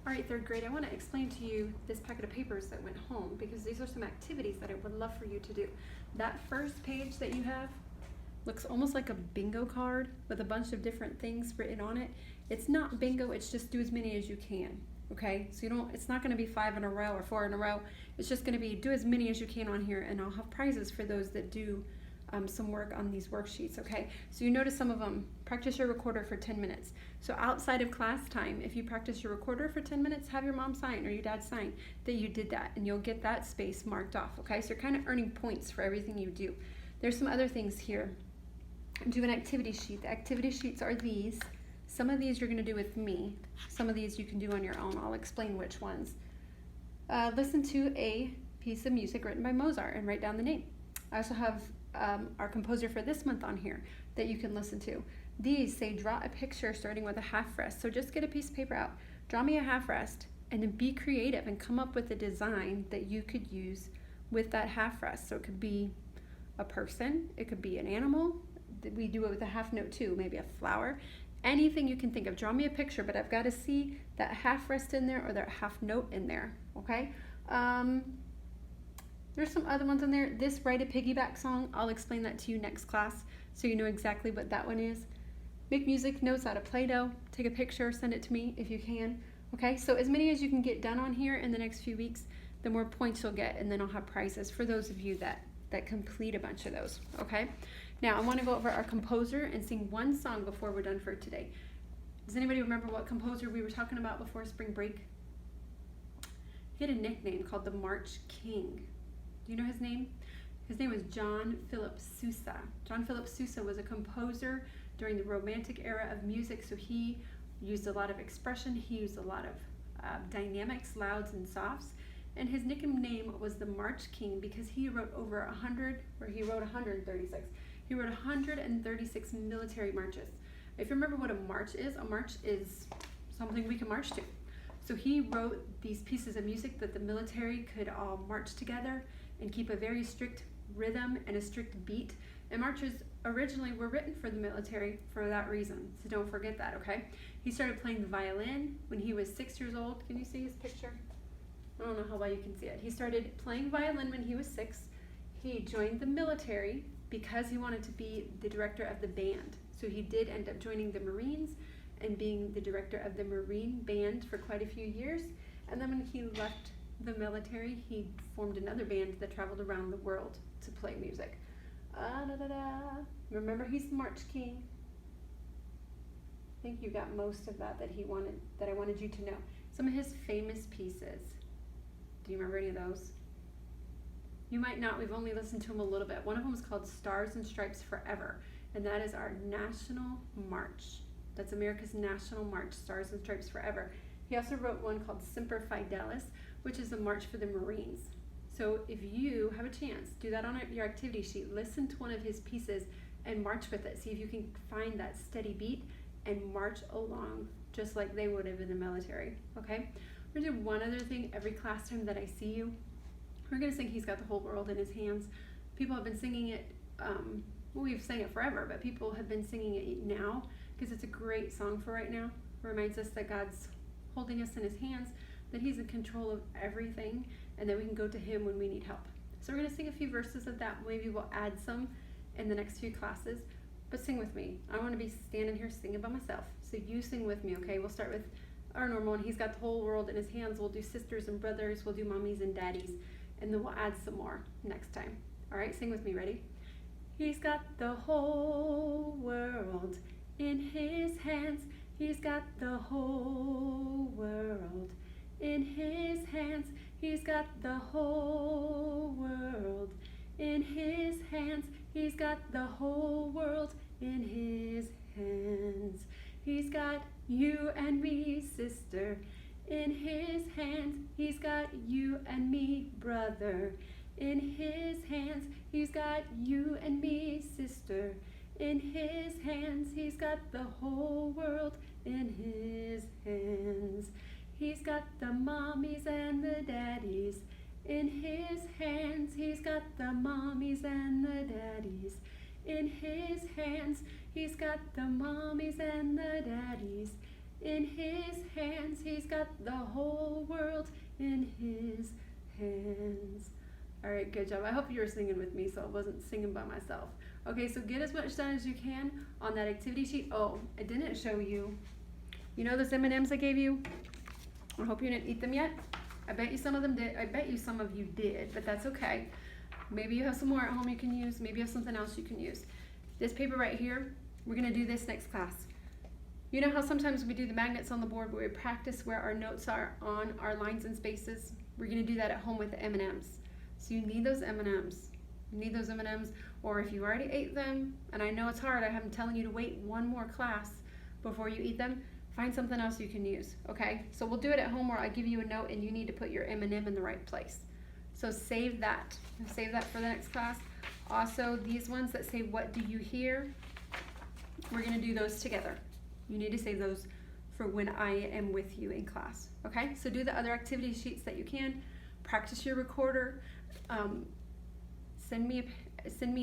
All right, third grade, I want to explain to you this packet of papers that went home because these are some activities that I would love for you to do. That first page that you have looks almost like a bingo card with a bunch of different things written on it. It's not bingo, it's just do as many as you can, okay? So it's not gonna be 5 in a row or 4 in a row. It's just gonna be do as many as you can on here, and I'll have prizes for those that do some work on these worksheets, okay? So you notice some of them, practice your recorder for 10 minutes. So outside of class time, if you practice your recorder for 10 minutes, have your mom sign or your dad sign that you did that, and you'll get that space marked off, okay? So you're kind of earning points for everything you do. There's some other things here. Do an activity sheet. The activity sheets are these. Some of these you're gonna do with me. Some of these you can do on your own. I'll explain which ones. Listen to a piece of music written by Mozart and write down the name. I also have our composer for this month on here that you can listen to. These say draw a picture starting with a half rest. So just get a piece of paper out, draw me a half rest, and then be creative and come up with a design that you could use with that half rest. So it could be a person, it could be an animal. We do it with a half note too, maybe a flower. Anything you can think of. Draw me a picture, but I've got to see that half rest in there or that half note in there, okay? There's some other ones in there. This Write a Piggyback song, I'll explain that to you next class so you know exactly what that one is. Make music notes out of Play-Doh. Take a picture, send it to me if you can. Okay, so as many as you can get done on here in the next few weeks, the more points you'll get, and then I'll have prizes for those of you that complete a bunch of those, okay? Now I want to go over our composer and sing one song before we're done for today. Does anybody remember what composer we were talking about before spring break? He had a nickname called the March King. Do you know his name? His name was John Philip Sousa. John Philip Sousa was a composer during the Romantic era of music, so he used a lot of expression, he used a lot of dynamics, louds and softs, and his nickname was the March King because he wrote over 136. He wrote 136 military marches. If you remember what a march is something we can march to. So he wrote these pieces of music that the military could all march together and keep a very strict rhythm and a strict beat. And marches originally were written for the military for that reason, so don't forget that, okay? He started playing the violin when he was 6 years old. Can you see his picture? I don't know how well you can see it. He started playing violin when he was 6. He joined the military because he wanted to be the director of the band. So he did end up joining the Marines and being the director of the Marine band for quite a few years. And then when he left the military, he formed another band that traveled around the world to play music. Remember, he's the March King. I think you got most of that I wanted you to know. Some of his famous pieces. Do you remember any of those? You might not. We've only listened to him a little bit. One of them is called Stars and Stripes Forever, and that is our national march. That's America's national march, Stars and Stripes Forever. He also wrote one called Semper Fidelis, which is a march for the Marines. So if you have a chance, do that on your activity sheet. Listen to one of his pieces and march with it. See if you can find that steady beat and march along just like they would have in the military, okay? We're gonna do one other thing every class time that I see you. We're gonna sing He's Got the Whole World in His Hands. People have been singing it, well, we've sang it forever, but people have been singing it now because it's a great song for right now. It reminds us that God's holding us in his hands, that he's in control of everything, and that we can go to him when we need help. So we're gonna sing a few verses of that. Maybe we'll add some in the next few classes, but sing with me. I wanna be standing here singing by myself. So you sing with me, okay? We'll start with our normal one. He's got the whole world in his hands. We'll do sisters and brothers. We'll do mommies and daddies, and then we'll add some more next time. All right, sing with me, ready? He's got the whole world in his hands. He's got the whole world in his hands. He's got the whole world in his hands. He's got the whole world in his hands. He's got you and me, sister, in his hands. He's got you and me, brother, in his hands. He's got you and me, sister, in his hands. He's got the whole world in his hands. He's got the mommies and the daddies in his hands. He's got the mommies and the daddies in his hands. He's got the mommies and the daddies in his hands. He's got the whole world in his hands. All right, good job. I hope you were singing with me, so I wasn't singing by myself. Okay, so get as much done as you can on that activity sheet. Oh, I didn't show you. You know those M&Ms I gave you? I hope you didn't eat them yet. I bet you some of them did. I bet you some of you did, but that's okay. Maybe you have some more at home you can use. Maybe you have something else you can use. This paper right here, we're gonna do this next class. You know how sometimes we do the magnets on the board where we practice where our notes are on our lines and spaces? We're gonna do that at home with the M&Ms. So you need those M&Ms. You need those M&Ms, or if you already ate them, and I know it's hard, I'm telling you to wait one more class before you eat them, find something else you can use, okay? So we'll do it at home where I give you a note and you need to put your M&M in the right place. So save that for the next class. Also, these ones that say, what do you hear? We're gonna do those together. You need to save those for when I am with you in class, okay? So do the other activity sheets that you can, practice your recorder, send me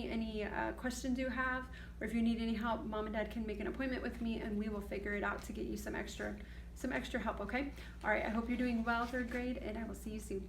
any questions you have, or if you need any help, Mom and Dad can make an appointment with me and we will figure it out to get you some extra help, okay? All right, I hope you're doing well, third grade, and I will see you soon.